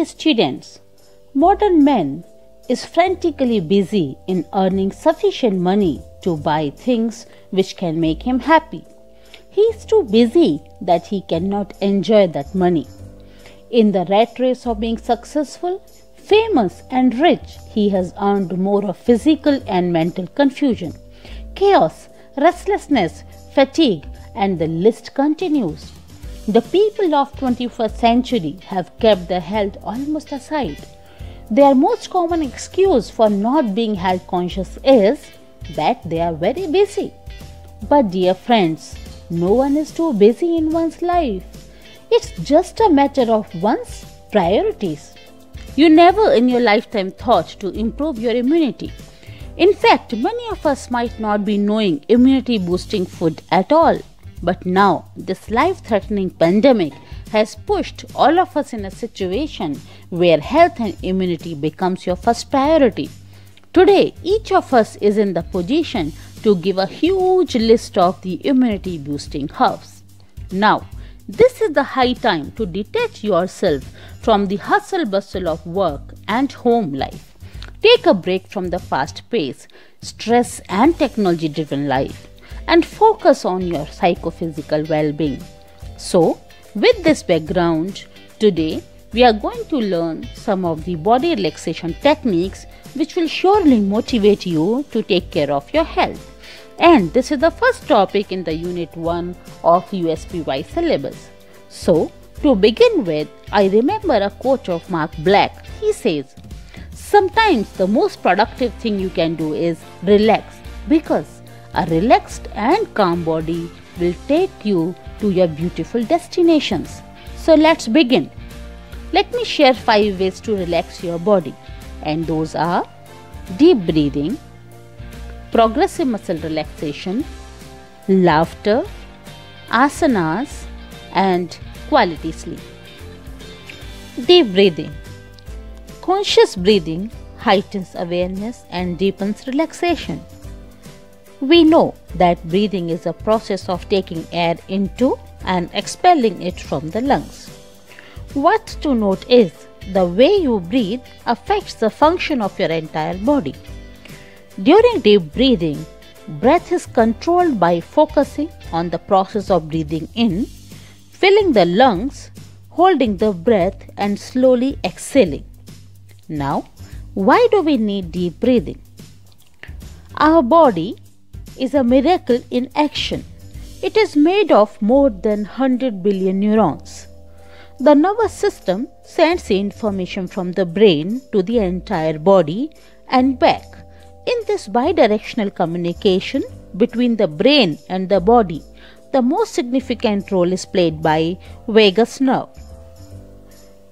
Dear students, modern man is frantically busy in earning sufficient money to buy things which can make him happy. He is too busy that he cannot enjoy that money. In the rat race of being successful, famous and rich, he has earned more of physical and mental confusion, chaos, restlessness, fatigue, and the list continues. The people of 21st century have kept their health almost aside. Their most common excuse for not being health conscious is that they are very busy. But dear friends, no one is too busy in one's life. It's just a matter of one's priorities. You never in your lifetime thought to improve your immunity. In fact, many of us might not be knowing immunity boosting food at all. But now, this life-threatening pandemic has pushed all of us in a situation where health and immunity becomes your first priority. Today, each of us is in the position to give a huge list of the immunity boosting herbs. Now, this is the high time to detach yourself from the hustle bustle of work and home life. Take a break from the fast pace, stress and technology driven life and focus on your psychophysical well-being. So, with this background, today we are going to learn some of the body relaxation techniques which will surely motivate you to take care of your health. And this is the first topic in the Unit 1 of USPY syllabus. So, to begin with, I remember a quote of Mark Black. He says, "Sometimes the most productive thing you can do is relax, because a relaxed and calm body will take you to your beautiful destinations." So let's begin. Let me share 5 ways to relax your body, and those are deep breathing, progressive muscle relaxation, laughter, asanas, and quality sleep. Deep breathing. Conscious breathing heightens awareness and deepens relaxation. We know that breathing is a process of taking air into and expelling it from the lungs. What to note is the way you breathe affects the function of your entire body. During deep breathing, breath is controlled by focusing on the process of breathing in, filling the lungs, holding the breath, and slowly exhaling. Now, why do we need deep breathing? Our body is a miracle in action. It is made of more than 100 billion neurons. The nervous system sends the information from the brain to the entire body and back. In this bidirectional communication between the brain and the body, the most significant role is played by vagus nerve.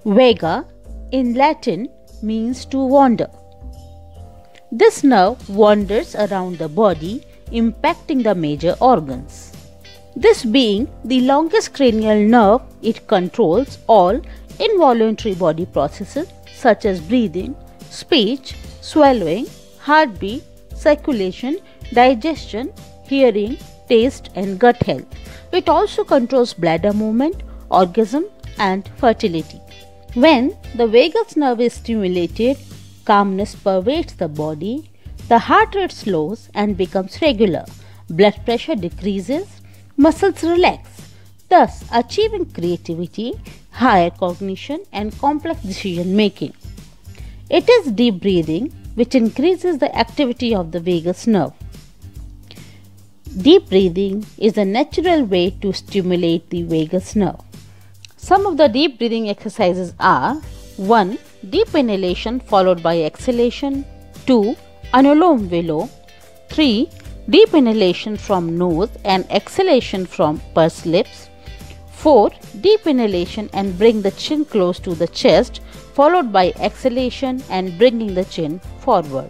Vaga in Latin means to wander. This nerve wanders around the body, impacting the major organs. This being the longest cranial nerve, it controls all involuntary body processes such as breathing, speech, swallowing, heartbeat, circulation, digestion, hearing, taste, and gut health. It also controls bladder movement, orgasm, and fertility. When the vagus nerve is stimulated, calmness pervades the body, the heart rate slows and becomes regular, blood pressure decreases, muscles relax, thus achieving creativity, higher cognition, and complex decision making. It is deep breathing which increases the activity of the vagus nerve. Deep breathing is a natural way to stimulate the vagus nerve. Some of the deep breathing exercises are 1. Deep inhalation followed by exhalation. 2. Anulom Vilom. 3. Deep inhalation from nose and exhalation from pursed lips. 4. Deep inhalation and bring the chin close to the chest, followed by exhalation and bringing the chin forward.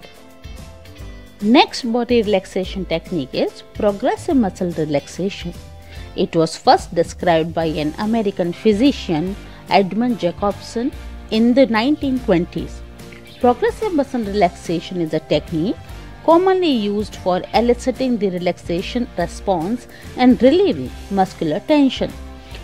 Next body relaxation technique is progressive muscle relaxation. It was first described by an American physician, Edmund Jacobson, in the 1920s. Progressive muscle relaxation is a technique commonly used for eliciting the relaxation response and relieving muscular tension.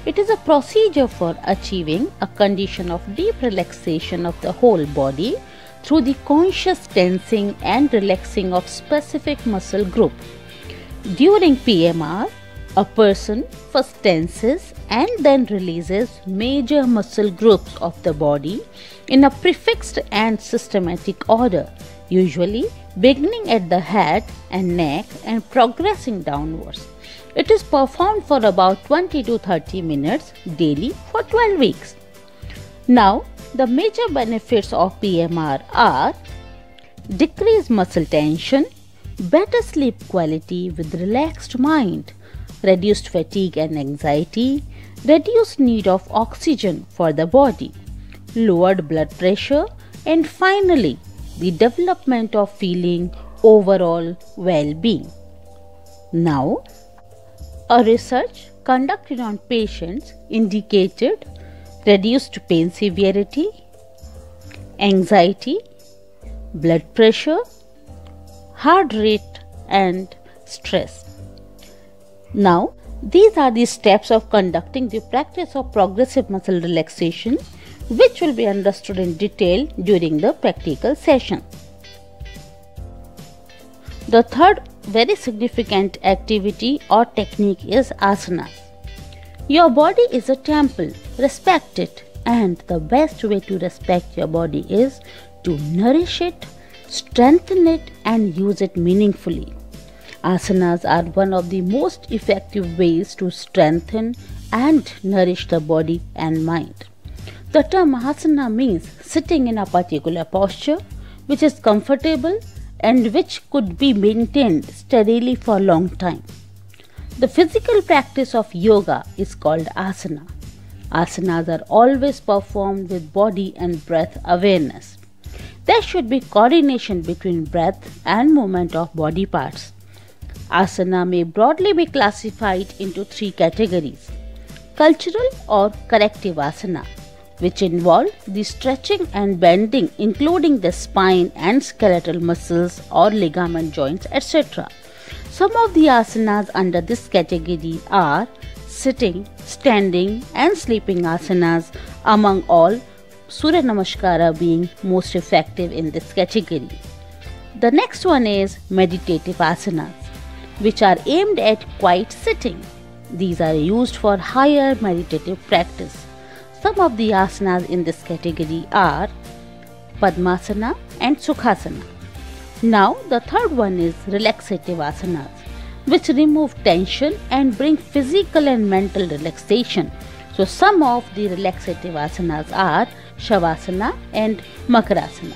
It is a procedure for achieving a condition of deep relaxation of the whole body through the conscious tensing and relaxing of specific muscle group. During PMR, a person first tenses and then releases major muscle groups of the body in a prefixed and systematic order, usually beginning at the head and neck and progressing downwards. It is performed for about 20 to 30 minutes daily for 12 weeks. Now, the major benefits of PMR are decreased muscle tension, better sleep quality with relaxed mind, reduced fatigue and anxiety, reduced need of oxygen for the body, lowered blood pressure, and finally, the development of feeling overall well-being. Now, a research conducted on patients indicated reduced pain severity, anxiety, blood pressure, heart rate, and stress. Now, these are the steps of conducting the practice of progressive muscle relaxation, which will be understood in detail during the practical session. The third very significant activity or technique is asanas. Your body is a temple, respect it, and the best way to respect your body is to nourish it, strengthen it, and use it meaningfully. Asanas are one of the most effective ways to strengthen and nourish the body and mind. The term asana means sitting in a particular posture which is comfortable and which could be maintained steadily for a long time. The physical practice of yoga is called asana. Asanas are always performed with body and breath awareness. There should be coordination between breath and movement of body parts. Asana may broadly be classified into three categories: cultural or corrective asana, which involve the stretching and bending including the spine and skeletal muscles or ligament joints, etc. Some of the asanas under this category are sitting, standing, and sleeping asanas, among all Surya Namaskara being most effective in this category. The next one is meditative asanas, which are aimed at quiet sitting. These are used for higher meditative practice. Some of the asanas in this category are Padmasana and Sukhasana. Now the third one is relaxative asanas, which remove tension and bring physical and mental relaxation. So some of the relaxative asanas are Shavasana and Makarasana.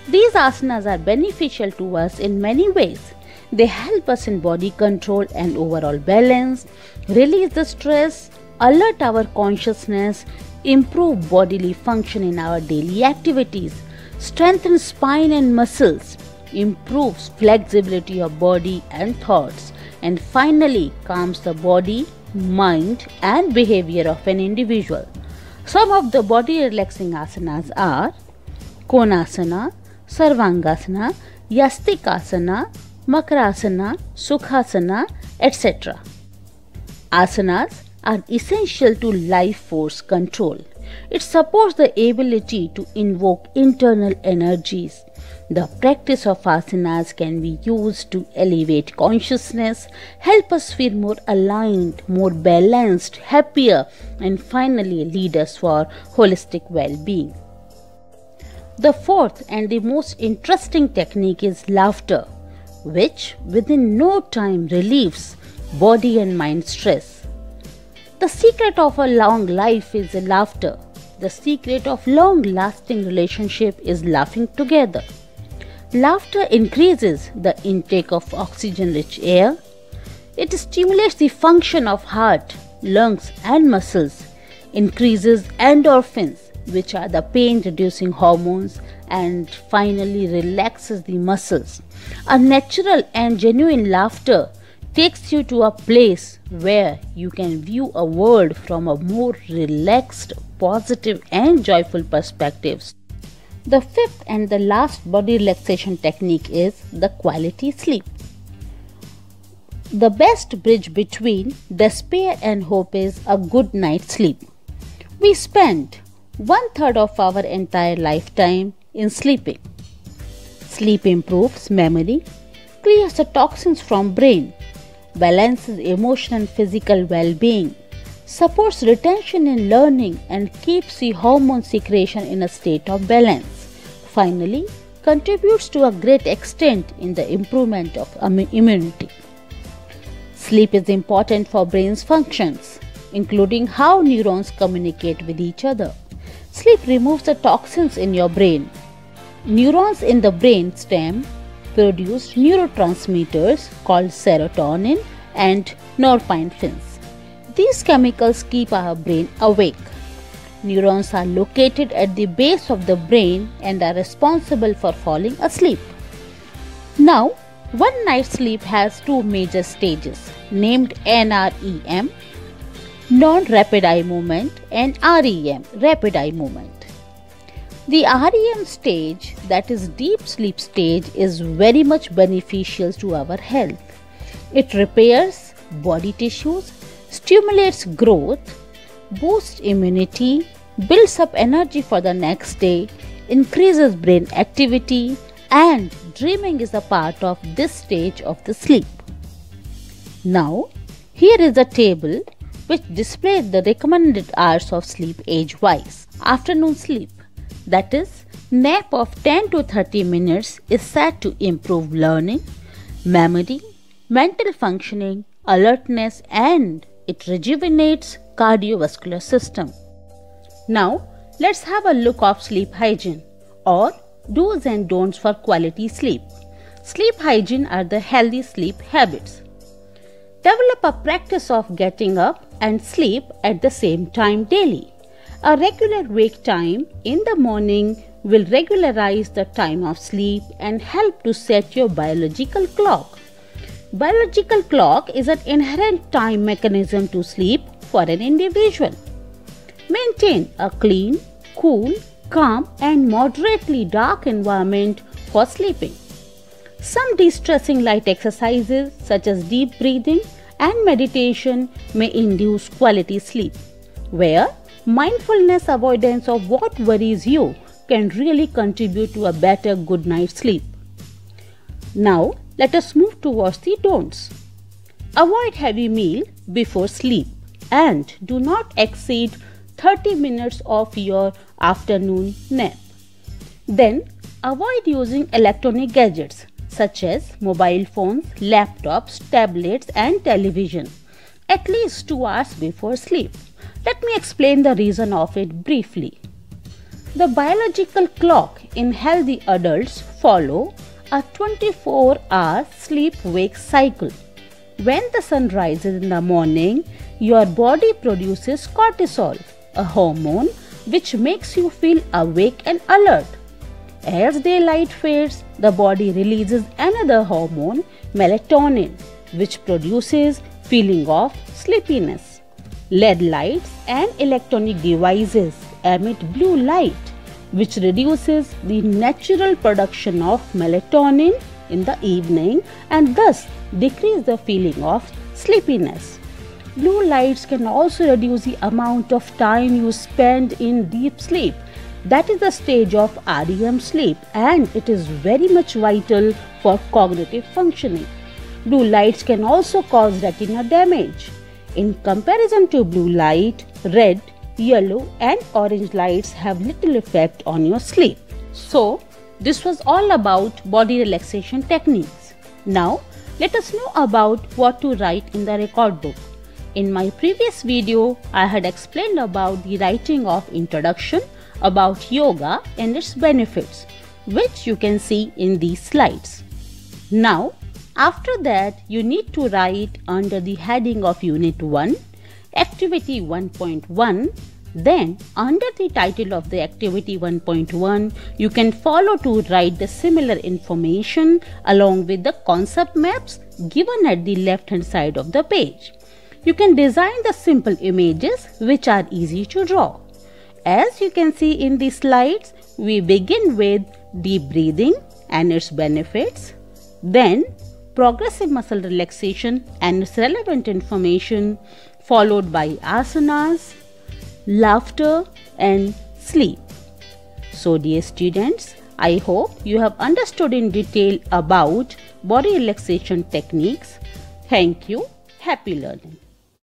These asanas are beneficial to us in many ways. They help us in body control and overall balance, release the stress, alert our consciousness, improve bodily function in our daily activities, strengthen spine and muscles, improves flexibility of body and thoughts, and finally calms the body, mind, and behavior of an individual. Some of the body relaxing asanas are Konasana, Sarvangasana, Yastikasana, Makarasana, Sukhasana, etc. Asanas are essential to life force control. It supports the ability to invoke internal energies. The practice of asanas can be used to elevate consciousness, help us feel more aligned, more balanced, happier, and finally lead us for holistic well-being. The fourth and the most interesting technique is laughter, which within no time relieves body and mind stress. The secret of a long life is laughter. The secret of long-lasting relationship is laughing together. Laughter increases the intake of oxygen-rich air. It stimulates the function of heart, lungs, and muscles, increases endorphins, which are the pain-reducing hormones, and finally relaxes the muscles. A natural and genuine laughter takes you to a place where you can view a world from a more relaxed, positive, and joyful perspective. The fifth and the last body relaxation technique is the quality sleep. The best bridge between despair and hope is a good night's sleep. We spend 1/3 of our entire lifetime in sleeping. Sleep improves memory, clears the toxins from brain, balances emotional and physical well-being, supports retention in learning, and keeps the hormone secretion in a state of balance. Finally, contributes to a great extent in the improvement of immunity. Sleep is important for brain's functions, including how neurons communicate with each other. Sleep removes the toxins in your brain. Neurons in the brain stem produce neurotransmitters called serotonin and norepinephrine. These chemicals keep our brain awake. Neurons are located at the base of the brain and are responsible for falling asleep. Now, one night's sleep has two major stages named NREM, non-rapid eye movement, and REM, rapid eye movement. The REM stage, that is deep sleep stage, is very much beneficial to our health. It repairs body tissues, stimulates growth, boosts immunity, builds up energy for the next day, increases brain activity, and dreaming is a part of this stage of the sleep. Now, here is a table which displays the recommended hours of sleep age-wise. Afternoon sleep, that is, nap of 10 to 30 minutes, is said to improve learning, memory, mental functioning, alertness, and it rejuvenates cardiovascular system. Now, let's have a look of sleep hygiene or do's and don'ts for quality sleep. Sleep hygiene are the healthy sleep habits. Develop a practice of getting up and sleep at the same time daily. A regular wake time in the morning will regularize the time of sleep and help to set your biological clock. Biological clock is an inherent time mechanism to sleep for an individual. Maintain a clean, cool, calm and moderately dark environment for sleeping. Some de-stressing light exercises such as deep breathing and meditation may induce quality sleep, where mindfulness avoidance of what worries you can really contribute to a better good night's sleep. Now, let us move towards the don'ts. Avoid heavy meal before sleep and do not exceed 30 minutes of your afternoon nap. Then, avoid using electronic gadgets such as mobile phones, laptops, tablets and television at least 2 hours before sleep. Let me explain the reason of it briefly. The biological clock in healthy adults follow a 24-hour sleep-wake cycle. When the sun rises in the morning, your body produces cortisol, a hormone which makes you feel awake and alert. As daylight fades, the body releases another hormone, melatonin, which produces feeling of sleepiness. LED lights and electronic devices emit blue light, which reduces the natural production of melatonin in the evening and thus decrease the feeling of sleepiness. Blue lights can also reduce the amount of time you spend in deep sleep. That is the stage of REM sleep and it is very much vital for cognitive functioning. Blue lights can also cause retina damage. In comparison to blue light, red, yellow and orange lights have little effect on your sleep. So, this was all about body relaxation techniques. Now, let us know about what to write in the record book. In my previous video, I had explained about the writing of introduction about yoga and its benefits, which you can see in these slides. Now, after that, you need to write under the heading of Unit 1, Activity 1.1. Then, under the title of the Activity 1.1, you can follow to write the similar information along with the concept maps given at the left hand side of the page. You can design the simple images which are easy to draw. As you can see in the slides, we begin with deep breathing and its benefits. Then, progressive muscle relaxation and its relevant information, followed by asanas, laughter and sleep. So dear students, I hope you have understood in detail about body relaxation techniques. Thank you. Happy learning.